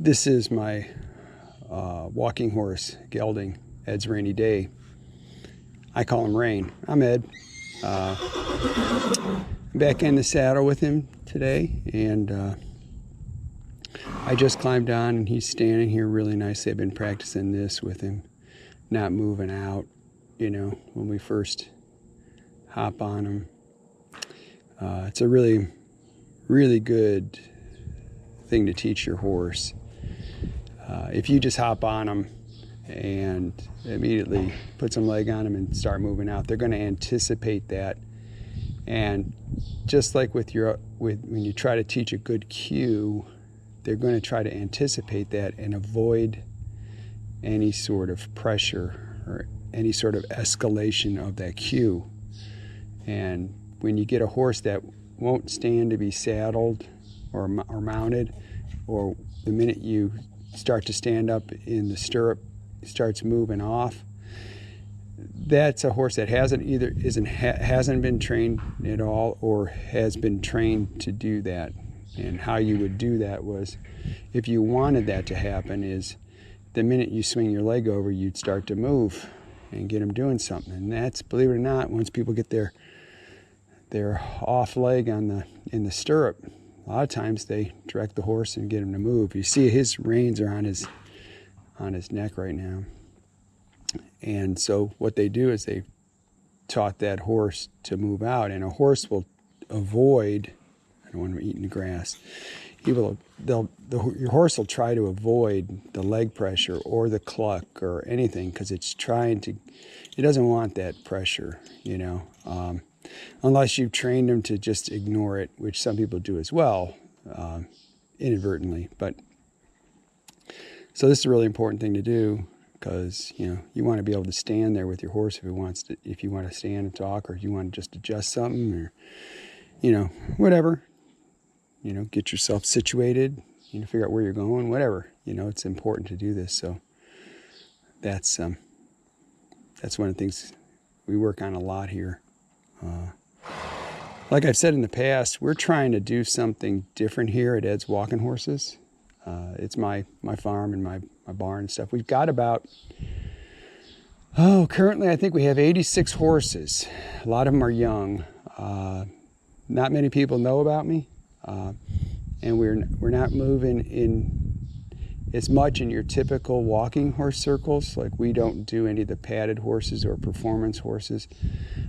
This is my walking horse, gelding, Ed's Rainy Day. I call him Rain. I'm Ed. I'm back in the saddle with him today, and I just climbed on, and he's standing here really nice. I've been practicing this with him, not moving out, you know, when we first hop on him. It's a really, really good thing to teach your horse. If you just hop on them and immediately put some leg on them and start moving out, they're going to anticipate that. And just like when you try to teach a good cue, they're going to try to anticipate that and avoid any sort of pressure or any sort of escalation of that cue. And when you get a horse that won't stand to be saddled or mounted, or the minute you start to stand up in the stirrup, starts moving off, that's a horse that hasn't been trained at all, or has been trained to do that. And how you would do that was, if you wanted that to happen, is the minute you swing your leg over, you'd start to move and get them doing something. And that's, believe it or not, once people get their off leg in the stirrup, a lot of times they direct the horse and get him to move. You see his reins are on his neck right now. And so what they do is they taught that horse to move out, and a horse will avoid, I don't want him eating the grass, your horse will try to avoid the leg pressure or the cluck or anything, because it doesn't want that pressure, you know. Unless you've trained them to just ignore it, which some people do as well, inadvertently. But so this is a really important thing to do, because you want to be able to stand there with your horse if you want to stand and talk, or if you want to just adjust something, or whatever. Get yourself situated. Figure out where you're going. Whatever. It's important to do this. So that's one of the things we work on a lot here. Like I've said in the past, we're trying to do something different here at Ed's Walking Horses. It's my farm and my barn and stuff. We've got currently I think we have 86 horses. A lot of them are young. Not many people know about me, and we're not moving in as much in your typical walking horse circles. Like, we don't do any of the padded horses or performance horses.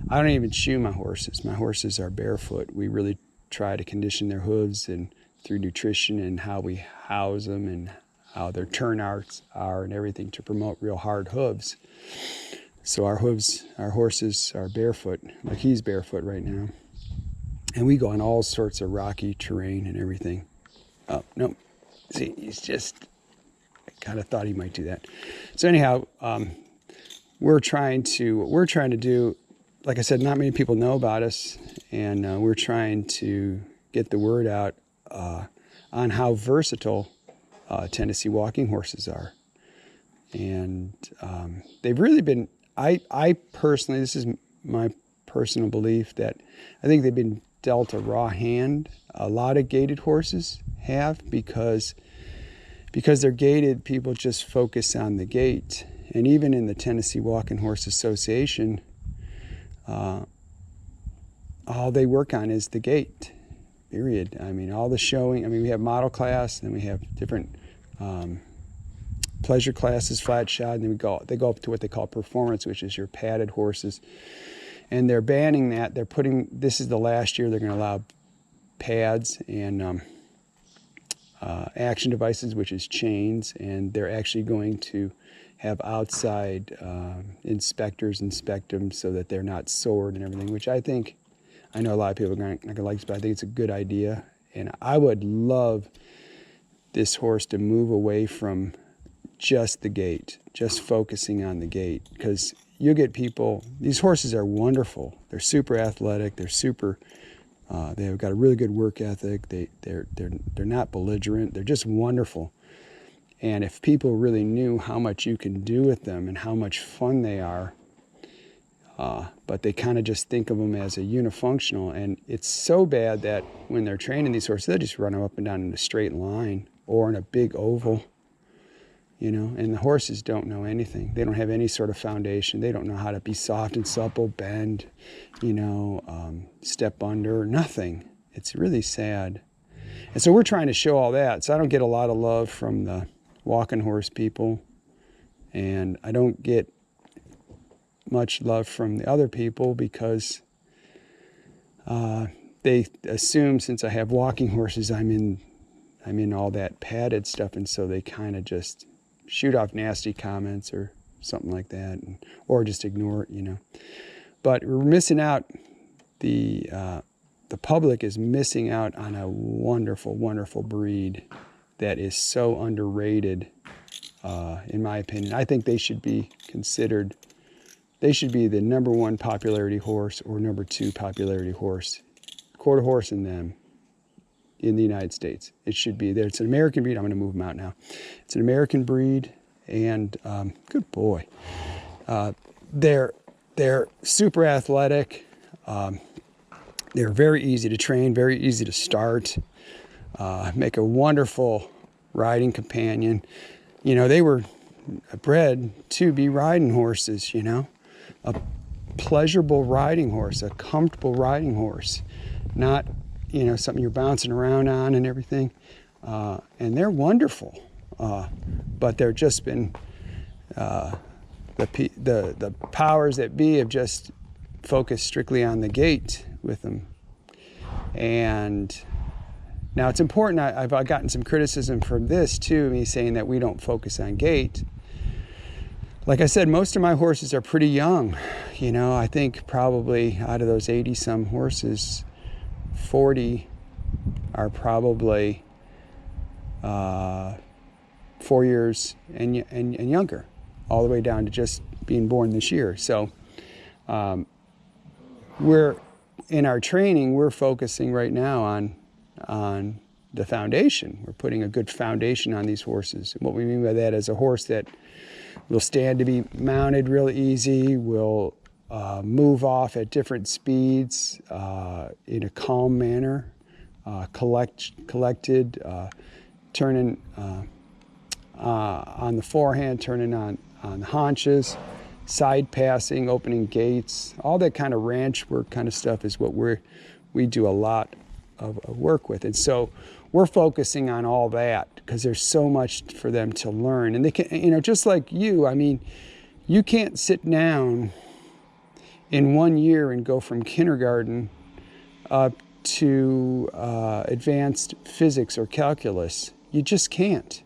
I don't even shoe my horses. My horses are barefoot. We really try to condition their hooves, and through nutrition and how we house them and how their turnouts are and everything, to promote real hard hooves. So our horses are barefoot, like he's barefoot right now. And we go on all sorts of rocky terrain and everything. Oh, no. See, I kind of thought he might do that. So anyhow, we're trying to do, like I said, not many people know about us, and we're trying to get the word out on how versatile Tennessee walking horses are. And they've really been, I personally, this is my personal belief, that I think they've been dealt a raw hand. A lot of gaited horses have, because they're gaited, people just focus on the gait. And even in the Tennessee Walking Horse Association, all they work on is the gait, period. I mean, all the showing, we have model class, and we have different pleasure classes, flat shod, and then they go up to what they call performance, which is your padded horses. And they're banning that. This is the last year they're going to allow pads and action devices, which is chains, and they're actually going to have outside inspectors inspect them so that they're not sored and everything, which I know a lot of people are not going to like this, but I think it's a good idea. And I would love this horse to move away from just the gait, just focusing on the gait, because you get people, these horses are wonderful. They're super athletic. They've got a really good work ethic. They're not belligerent. They're just wonderful. And if people really knew how much you can do with them and how much fun they are, but they kind of just think of them as a unifunctional. And it's so bad that when they're training these horses, they just run them up and down in a straight line. or in a big oval, you know, and the horses don't know anything. They don't have any sort of foundation. They don't know how to be soft and supple, bend, you know, step under, nothing. It's really sad. And so we're trying to show all that. So I don't get a lot of love from the walking horse people, and I don't get much love from the other people because they assume since I have walking horses, I'm in all that padded stuff, and so they kind of just shoot off nasty comments or something like that, or just ignore it, you know. But we're missing out. The public is missing out on a wonderful, wonderful breed that is so underrated, in my opinion. I think they should be considered. They should be the #1 popularity horse or #2 popularity horse, quarter horse in them, in the United States. It should be there. It's an American breed. I'm going to move them out now. It's an American breed, and good boy. They're super athletic. They're very easy to train, very easy to start. Make a wonderful riding companion. You know, they were bred to be riding horses, you know. A pleasurable riding horse, a comfortable riding horse. Not, you know, something you're bouncing around on and everything. And they're wonderful. But they're just been, the powers that be have just focused strictly on the gait with them. And now it's important, I've gotten some criticism from this too, me saying that we don't focus on gait. Like I said, most of my horses are pretty young. You know, I think probably out of those 80 some horses, 40 are probably 4 years and younger, all the way down to just being born this year. So we're in our training, we're focusing right now on the foundation. We're putting a good foundation on these horses. And what we mean by that is a horse that will stand to be mounted real easy, will move off at different speeds in a calm manner, collected, turning on the forehand, turning on the haunches, side passing, opening gates, all that kind of ranch work kind of stuff is what we do a lot of work with. And so we're focusing on all that because there's so much for them to learn. And they can, you know, just like you, I mean, you can't sit down in 1 year and go from kindergarten up to advanced physics or calculus. You just can't.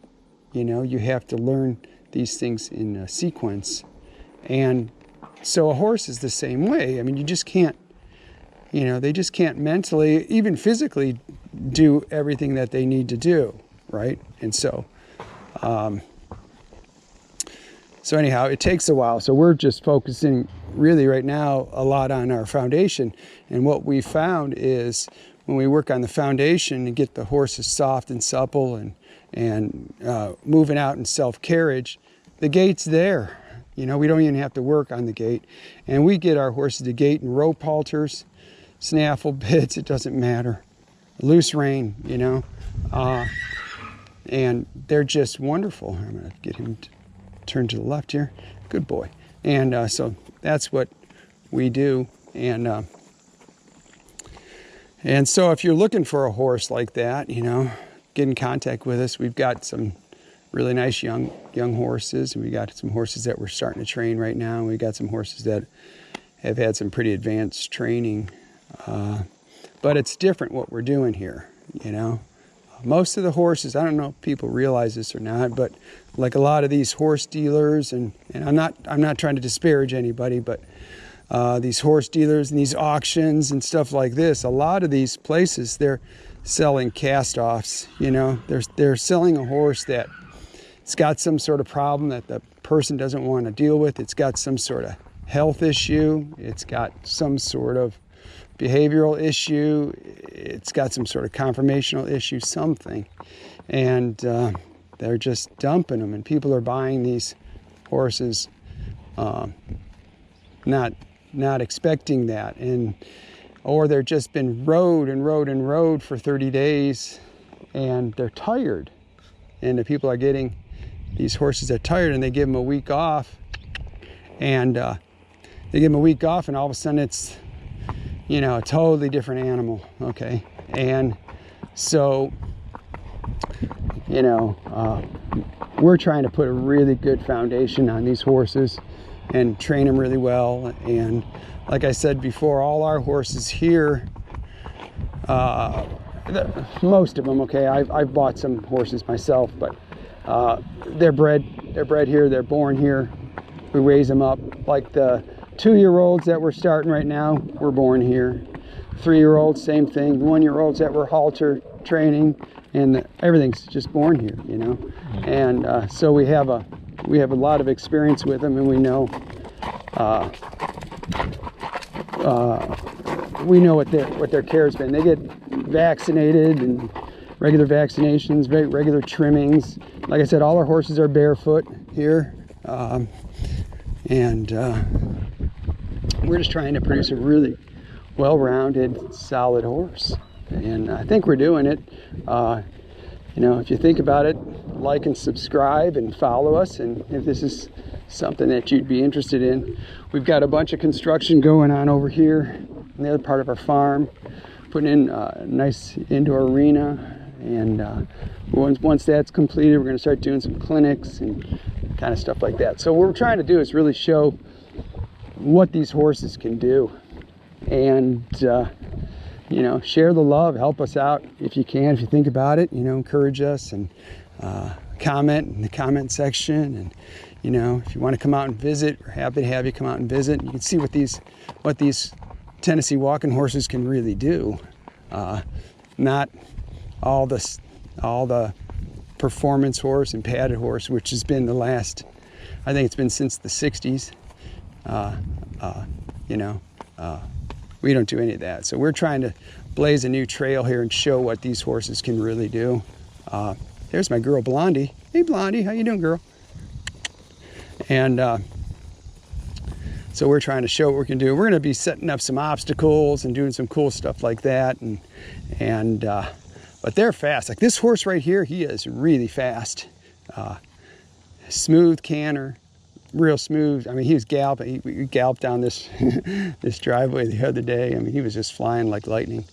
You know, you have to learn these things in a sequence. And so a horse is the same way. I mean, you just can't, you know, they just can't mentally, even physically, do everything that they need to do, right? And so, anyhow, it takes a while. So we're just focusing really right now a lot on our foundation. And what we found is when we work on the foundation and get the horses soft and supple and moving out in self-carriage, the gait's there. You know, we don't even have to work on the gait. And we get our horses to gait in rope halters, snaffle bits, it doesn't matter. Loose rein, you know. And they're just wonderful. I'm going to get him to turn to the left here. Good boy. And so that's what we do. And so if you're looking for a horse like that, you know, get in contact with us. We've got some really nice young horses. We got some horses that we're starting to train right now. We got some horses that have had some pretty advanced training. But it's different what we're doing here, you know. Most of the horses, I don't know if people realize this or not, but like a lot of these horse dealers, and I'm not trying to disparage anybody, but these horse dealers and these auctions and stuff like this, a lot of these places, they're selling cast-offs, you know. They're selling a horse that it's got some sort of problem that the person doesn't want to deal with. It's got some sort of health issue. It's got some sort of behavioral issue. It's got some sort of conformational issue, something. And they're just dumping them. And people are buying these horses not expecting that. Or they're just been rode for 30 days and they're tired. and the people are getting these horses are tired, and they give them a week off, and they give them a week off, and all of a sudden it's, you know, a totally different animal. Okay, and so, you know, we're trying to put a really good foundation on these horses and train them really well. And like I said before, all our horses here, most of them, okay, I've bought some horses myself, but they're bred here, they're born here. We raise them up. Like the 2-year-olds that we're starting right now were born here. 3-year-olds, same thing. 1-year-olds that we're halter training, and everything's just born here, you know. And so we have a lot of experience with them, and we know what their care has been. They get vaccinated and regular vaccinations, very regular trimmings. Like I said, all our horses are barefoot here, and we're just trying to produce a really well-rounded, solid horse, and I think we're doing it. You know, if you think about it, like and subscribe and follow us, and if this is something that you'd be interested in, we've got a bunch of construction going on over here in the other part of our farm, putting in a nice indoor arena, and once that's completed, we're going to start doing some clinics and kind of stuff like that. So what we're trying to do is really show what these horses can do, and you know, share the love, help us out if you can, if you think about it, you know, encourage us, and comment in the comment section. And you know, if you want to come out and visit, we're happy to have you come out and visit. You can see what these Tennessee walking horses can really do. Not all the performance horse and padded horse, which has been the last, I think it's been since the 60s. You know, we don't do any of that. So we're trying to blaze a new trail here and show what these horses can really do. There's my girl Blondie. Hey Blondie, how you doing, girl? And so we're trying to show what we can do. We're going to be setting up some obstacles and doing some cool stuff like that. And but they're fast. Like this horse right here, he is really fast. Smooth canter, real smooth. I mean, he was galloping. We galloped down this this driveway the other day. I mean, he was just flying like lightning.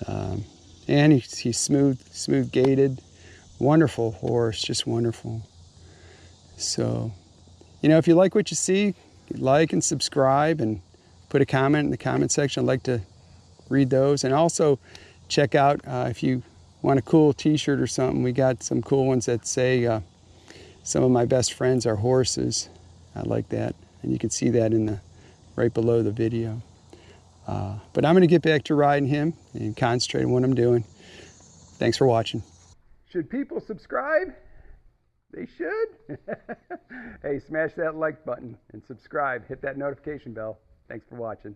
And he's smooth gaited. Wonderful horse, just wonderful. So, you know, if you like what you see, like and subscribe and put a comment in the comment section. I'd like to read those. And also check out, if you want a cool t-shirt or something, we got some cool ones that say some of my best friends are horses. I like that. And you can see that in the right below the video. But I'm going to get back to riding him and concentrate on what I'm doing. Thanks for watching. Should people subscribe? They should. Hey, smash that like button and subscribe. Hit that notification bell. Thanks for watching.